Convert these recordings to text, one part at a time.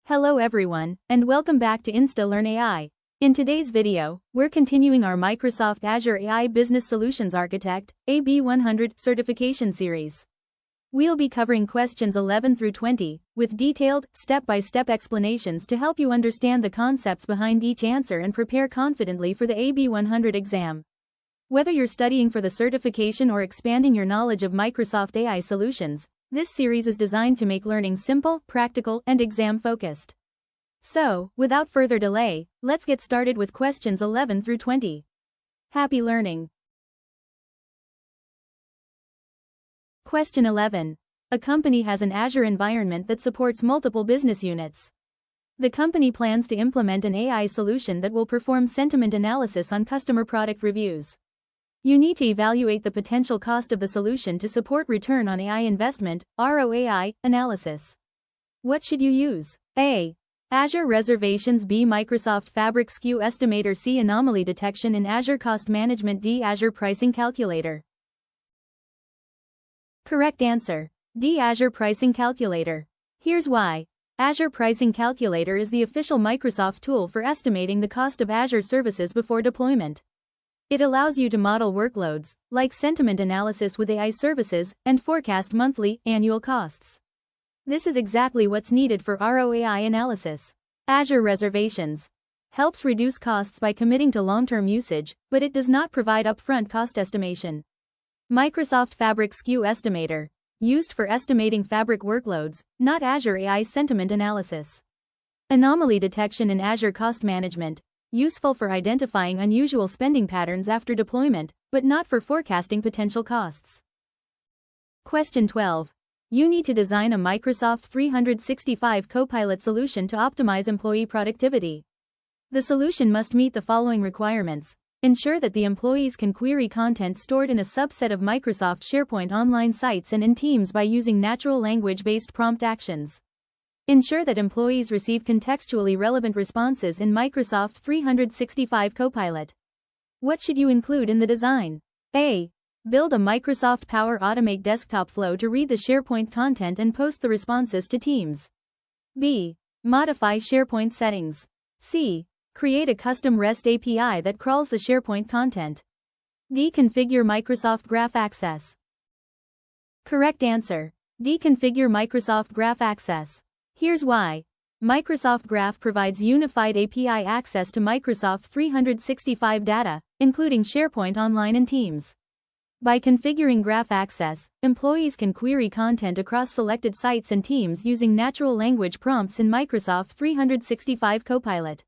Hello everyone, and welcome back to InstaLearn AI. In today's video, we're continuing our Microsoft Azure AI Business Solutions Architect, AB-100 certification series. We'll be covering questions 11 through 20, with detailed, step-by-step explanations to help you understand the concepts behind each answer and prepare confidently for the AB-100 exam. Whether you're studying for the certification or expanding your knowledge of Microsoft AI solutions, this series is designed to make learning simple, practical, and exam-focused. So, without further delay, let's get started with questions 11 through 20. Happy learning! Question 11. A company has an Azure environment that supports multiple business units. The company plans to implement an AI solution that will perform sentiment analysis on customer product reviews. You need to evaluate the potential cost of the solution to support return on AI investment, ROAI, analysis. What should you use? A. Azure Reservations. B. Microsoft Fabric SKU Estimator. C. Anomaly Detection in Azure Cost Management. D. Azure Pricing Calculator. Correct answer. D. Azure Pricing Calculator. Here's why. Azure Pricing Calculator is the official Microsoft tool for estimating the cost of Azure services before deployment. It allows you to model workloads, like sentiment analysis with AI services, and forecast monthly, annual costs. This is exactly what's needed for ROAI analysis. Azure Reservations helps reduce costs by committing to long-term usage, but it does not provide upfront cost estimation. Microsoft Fabric SKU Estimator, used for estimating Fabric workloads, not Azure AI sentiment analysis. Anomaly Detection in Azure Cost Management, useful for identifying unusual spending patterns after deployment, but not for forecasting potential costs. Question 12. You need to design a Microsoft 365 Copilot solution to optimize employee productivity. The solution must meet the following requirements. Ensure that the employees can query content stored in a subset of Microsoft SharePoint online sites and in Teams by using natural language-based prompt actions. Ensure that employees receive contextually relevant responses in Microsoft 365 Copilot. What should you include in the design? A. Build a Microsoft Power Automate desktop flow to read the SharePoint content and post the responses to Teams. B. Modify SharePoint settings. C. Create a custom REST API that crawls the SharePoint content. D. Configure Microsoft Graph Access. Correct answer. D. Configure Microsoft Graph Access. Here's why. Microsoft Graph provides unified API access to Microsoft 365 data, including SharePoint Online and Teams. By configuring Graph Access, employees can query content across selected sites and teams using natural language prompts in Microsoft 365 Copilot.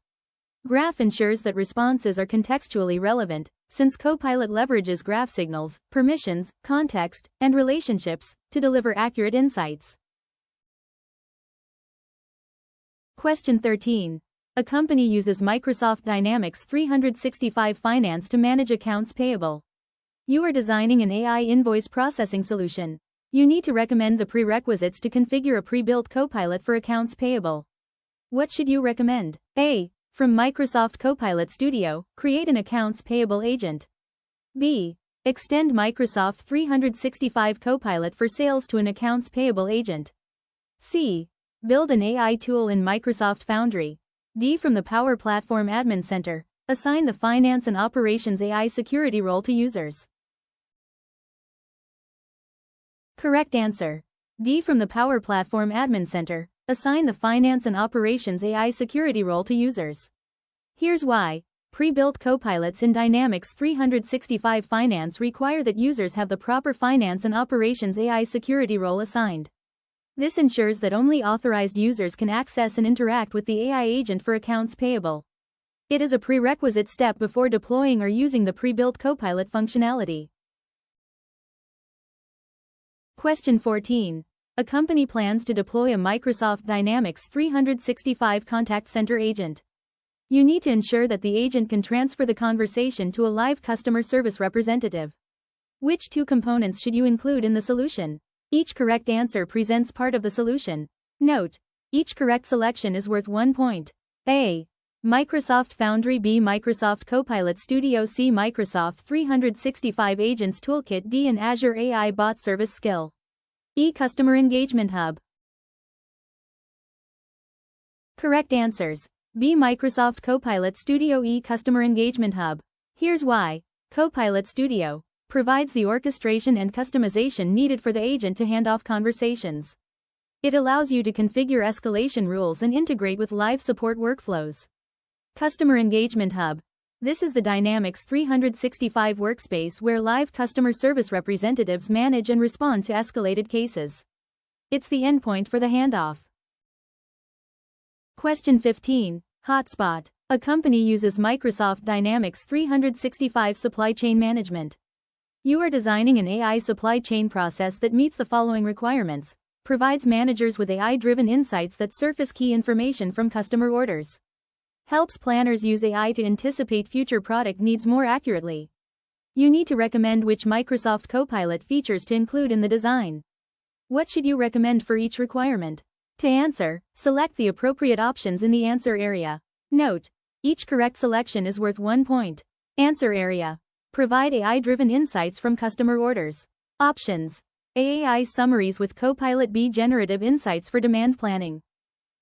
Graph ensures that responses are contextually relevant, since Copilot leverages graph signals, permissions, context, and relationships to deliver accurate insights. Question 13. A company uses Microsoft Dynamics 365 Finance to manage accounts payable. You are designing an AI invoice processing solution. You need to recommend the prerequisites to configure a pre-built Copilot for accounts payable. What should you recommend? A. From Microsoft Copilot Studio, create an accounts payable agent. B. Extend Microsoft 365 Copilot for sales to an accounts payable agent. C. Build an AI tool in Microsoft Foundry. D. From the Power Platform Admin Center, assign the Finance and Operations AI security role to users. Correct answer. D. From the Power Platform Admin Center, assign the Finance and Operations AI security role to users. Here's why. Pre-built Copilots in Dynamics 365 Finance require that users have the proper Finance and Operations AI security role assigned. This ensures that only authorized users can access and interact with the AI agent for accounts payable. It is a prerequisite step before deploying or using the pre-built Copilot functionality. Question 14. A company plans to deploy a Microsoft Dynamics 365 contact center agent. You need to ensure that the agent can transfer the conversation to a live customer service representative. Which two components should you include in the solution? Each correct answer presents part of the solution. Note, each correct selection is worth 1 point. A. Microsoft Foundry. B. Microsoft Copilot Studio. C. Microsoft 365 Agents Toolkit. D. An Azure AI Bot Service Skill. E. Customer Engagement Hub. Correct answers. B. Microsoft Copilot Studio. E. Customer Engagement Hub. Here's why. Copilot Studio provides the orchestration and customization needed for the agent to hand off conversations. It allows you to configure escalation rules and integrate with live support workflows. Customer Engagement Hub. This is the Dynamics 365 workspace where live customer service representatives manage and respond to escalated cases. It's the endpoint for the handoff. Question 15. Hotspot. A company uses Microsoft Dynamics 365 supply chain management. You are designing an AI supply chain process that meets the following requirements, provides managers with AI-driven insights that surface key information from customer orders, helps planners use AI to anticipate future product needs more accurately. You need to recommend which Microsoft Copilot features to include in the design. What should you recommend for each requirement? To answer, select the appropriate options in the answer area. Note: each correct selection is worth 1 point. Answer area. Provide AI-driven insights from customer orders. Options: A. AI summaries with Copilot. B. Generative insights for demand planning.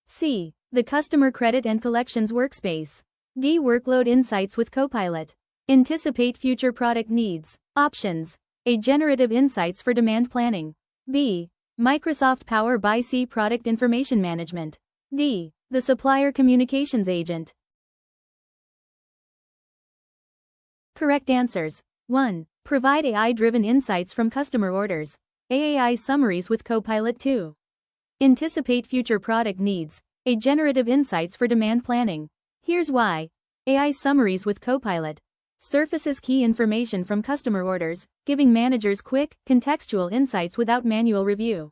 C. The Customer Credit and Collections Workspace. D. Workload insights with Copilot. Anticipate future product needs. Options: A. Generative insights for demand planning. B. Microsoft Power BI. C. Product information management. D. The Supplier Communications Agent. Correct answers. 1. Provide AI-driven insights from customer orders. AI summaries with Copilot. 2. Anticipate future product needs. A. Generative insights for demand planning. Here's why. AI summaries with Copilot surfaces key information from customer orders, giving managers quick, contextual insights without manual review.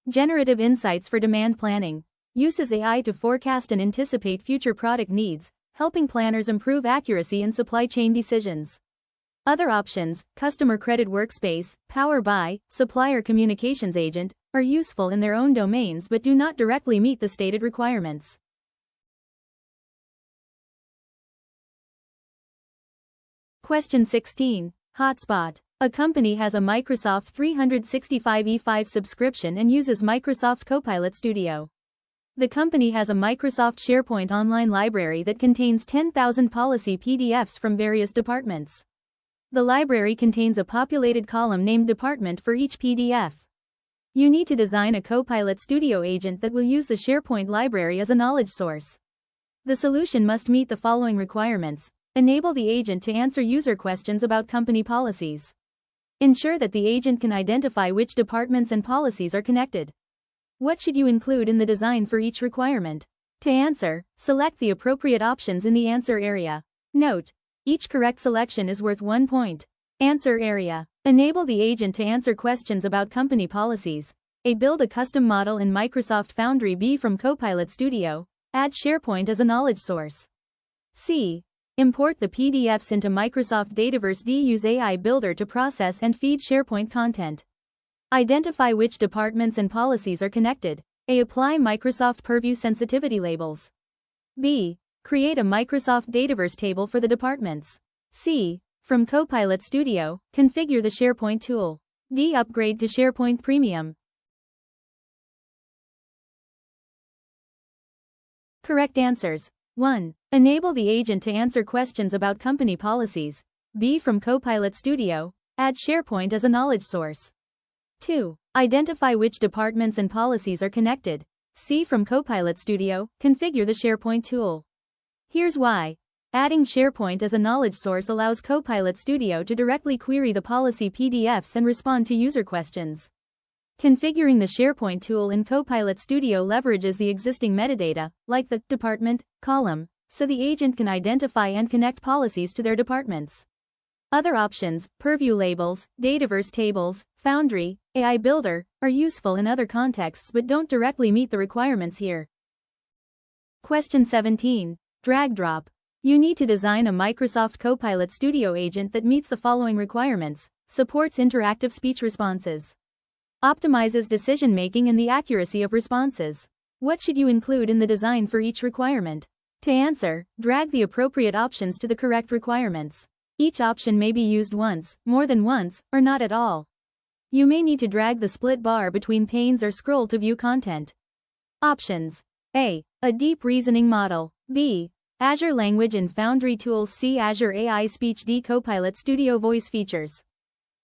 Generative insights for demand planning uses AI to forecast and anticipate future product needs, helping planners improve accuracy in supply chain decisions. Other options: Customer Credit Workspace, Power BI, Supplier Communications Agent, are useful in their own domains but do not directly meet the stated requirements. Question 16. Hotspot. A company has a Microsoft 365 E5 subscription and uses Microsoft Copilot Studio. The company has a Microsoft SharePoint online library that contains 10,000 policy PDFs from various departments. The library contains a populated column named Department for each PDF. You need to design a Copilot Studio agent that will use the SharePoint library as a knowledge source. The solution must meet the following requirements: enable the agent to answer user questions about company policies. Ensure that the agent can identify which departments and policies are connected. What should you include in the design for each requirement? To answer, select the appropriate options in the answer area. Note: each correct selection is worth 1 point. Answer area. Enable the agent to answer questions about company policies. A. Build a custom model in Microsoft Foundry. B. From Copilot Studio, add SharePoint as a knowledge source. C. Import the PDFs into Microsoft Dataverse. D. Use AI Builder to process and feed SharePoint content. Identify which departments and policies are connected. A. Apply Microsoft Purview sensitivity labels. B. Create a Microsoft Dataverse table for the departments. C. From Copilot Studio, configure the SharePoint tool. D. Upgrade to SharePoint Premium. Correct answers. 1. Enable the agent to answer questions about company policies. B. From Copilot Studio, add SharePoint as a knowledge source. 2. Identify which departments and policies are connected. C. From Copilot Studio, configure the SharePoint tool. Here's why. Adding SharePoint as a knowledge source allows Copilot Studio to directly query the policy PDFs and respond to user questions. Configuring the SharePoint tool in Copilot Studio leverages the existing metadata, like the department column, so the agent can identify and connect policies to their departments. Other options: Purview labels, Dataverse tables, Foundry, AI Builder, are useful in other contexts but don't directly meet the requirements here. Question 17. Drag-drop. You need to design a Microsoft Copilot Studio agent that meets the following requirements: supports interactive speech responses, optimizes decision-making and the accuracy of responses. What should you include in the design for each requirement? To answer, drag the appropriate options to the correct requirements. Each option may be used once, more than once, or not at all. You may need to drag the split bar between panes or scroll to view content. Options: A. A deep reasoning model. B. Azure Language and Foundry Tools. C. Azure AI Speech. D. Copilot Studio Voice Features.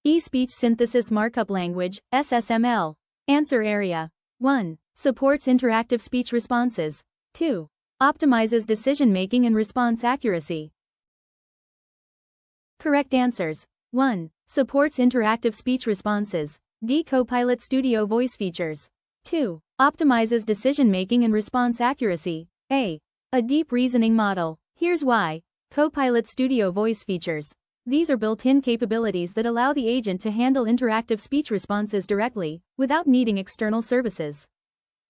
E. Speech Synthesis Markup Language, SSML. Answer area. 1. Supports interactive speech responses. 2. Optimizes decision-making and response accuracy. Correct answers. 1. Supports interactive speech responses. D. Copilot Studio Voice Features. 2. Optimizes decision-making and response accuracy. A deep reasoning model. Here's why. Copilot Studio Voice Features. These are built-in capabilities that allow the agent to handle interactive speech responses directly, without needing external services.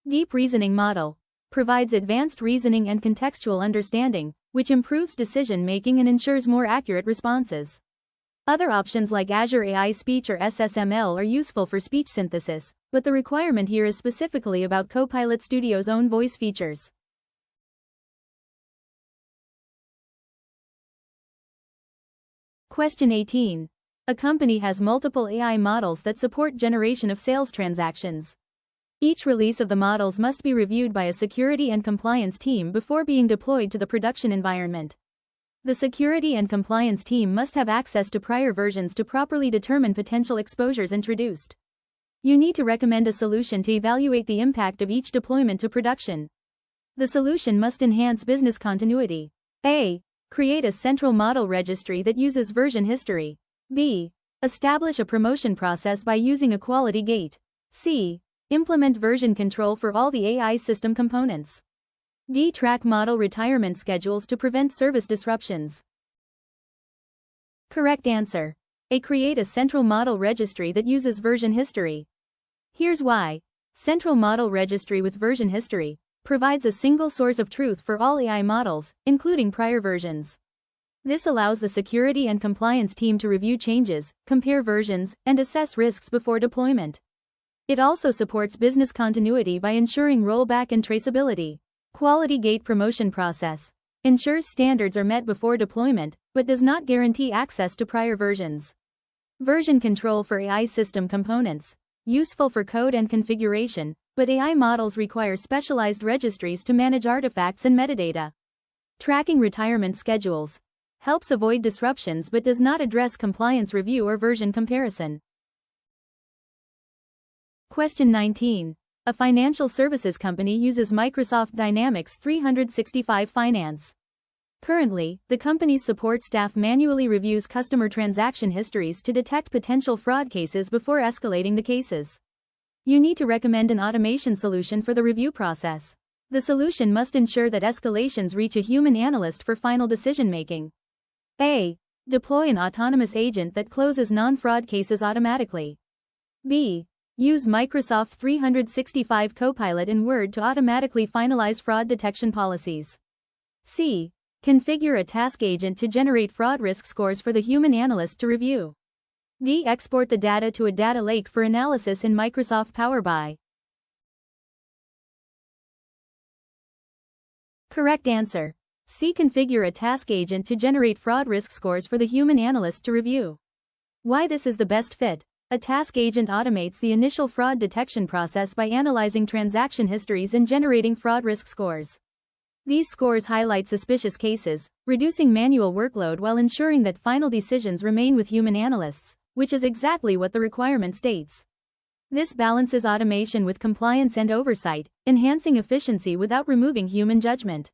Deep reasoning model. Provides advanced reasoning and contextual understanding, which improves decision-making and ensures more accurate responses. Other options like Azure AI Speech or SSML are useful for speech synthesis, but the requirement here is specifically about Copilot Studio's own voice features. Question 18. A company has multiple AI models that support generation of sales transactions. Each release of the models must be reviewed by a security and compliance team before being deployed to the production environment. The security and compliance team must have access to prior versions to properly determine potential exposures introduced. You need to recommend a solution to evaluate the impact of each deployment to production. The solution must enhance business continuity. A. Create a central model registry that uses version history. B. Establish a promotion process by using a quality gate. C. Implement version control for all the AI system components. D. Track model retirement schedules to prevent service disruptions. Correct answer. A. Create a central model registry that uses version history. Here's why. Central model registry with version history provides a single source of truth for all AI models, including prior versions. This allows the security and compliance team to review changes, compare versions, and assess risks before deployment. It also supports business continuity by ensuring rollback and traceability. Quality gate promotion process ensures standards are met before deployment, but does not guarantee access to prior versions. Version control for AI system components. Useful for code and configuration, but AI models require specialized registries to manage artifacts and metadata. Tracking retirement schedules helps avoid disruptions but does not address compliance review or version comparison. Question 19. A financial services company uses Microsoft Dynamics 365 Finance. Currently, the company's support staff manually reviews customer transaction histories to detect potential fraud cases before escalating the cases. You need to recommend an automation solution for the review process. The solution must ensure that escalations reach a human analyst for final decision-making. A. Deploy an autonomous agent that closes non-fraud cases automatically. B. Use Microsoft 365 Copilot in Word to automatically finalize fraud detection policies. C. Configure a task agent to generate fraud risk scores for the human analyst to review. D. Export the data to a data lake for analysis in Microsoft Power BI. Correct answer. C. Configure a task agent to generate fraud risk scores for the human analyst to review. Why this is the best fit. A task agent automates the initial fraud detection process by analyzing transaction histories and generating fraud risk scores. These scores highlight suspicious cases, reducing manual workload while ensuring that final decisions remain with human analysts, which is exactly what the requirement states. This balances automation with compliance and oversight, enhancing efficiency without removing human judgment.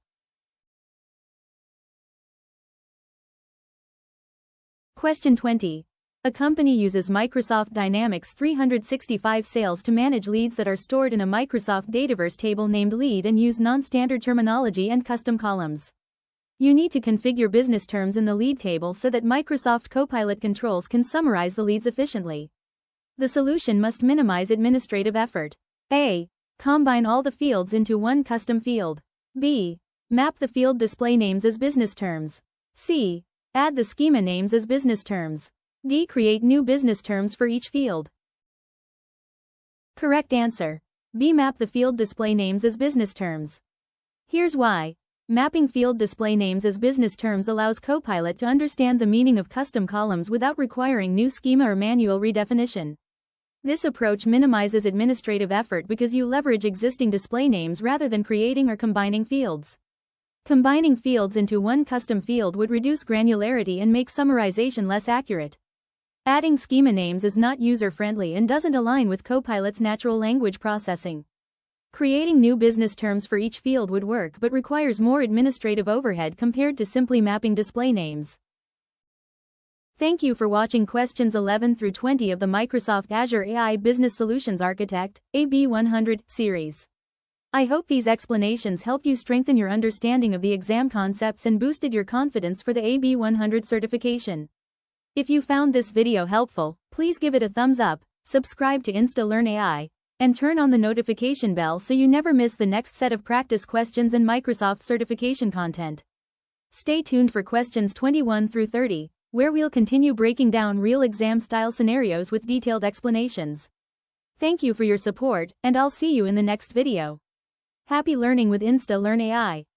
Question 20. A company uses Microsoft Dynamics 365 Sales to manage leads that are stored in a Microsoft Dataverse table named lead and use non-standard terminology and custom columns. You need to configure business terms in the lead table so that Microsoft Copilot controls can summarize the leads efficiently. The solution must minimize administrative effort. A. Combine all the fields into one custom field. B. Map the field display names as business terms. C. Add the schema names as business terms. D. Create new business terms for each field. Correct answer. B. Map the field display names as business terms. Here's why. Mapping field display names as business terms allows Copilot to understand the meaning of custom columns without requiring new schema or manual redefinition. This approach minimizes administrative effort because you leverage existing display names rather than creating or combining fields. Combining fields into one custom field would reduce granularity and make summarization less accurate. Adding schema names is not user-friendly and doesn't align with Copilot's natural language processing. Creating new business terms for each field would work but requires more administrative overhead compared to simply mapping display names. Thank you for watching questions 11 through 20 of the Microsoft Azure AI Business Solutions Architect, AB-100 series. I hope these explanations helped you strengthen your understanding of the exam concepts and boosted your confidence for the AB-100 certification. If you found this video helpful, please give it a thumbs up, subscribe to InstaLearn AI, and turn on the notification bell so you never miss the next set of practice questions and Microsoft certification content. Stay tuned for questions 21 through 30, where we'll continue breaking down real exam-style scenarios with detailed explanations. Thank you for your support, and I'll see you in the next video. Happy learning with InstaLearn AI.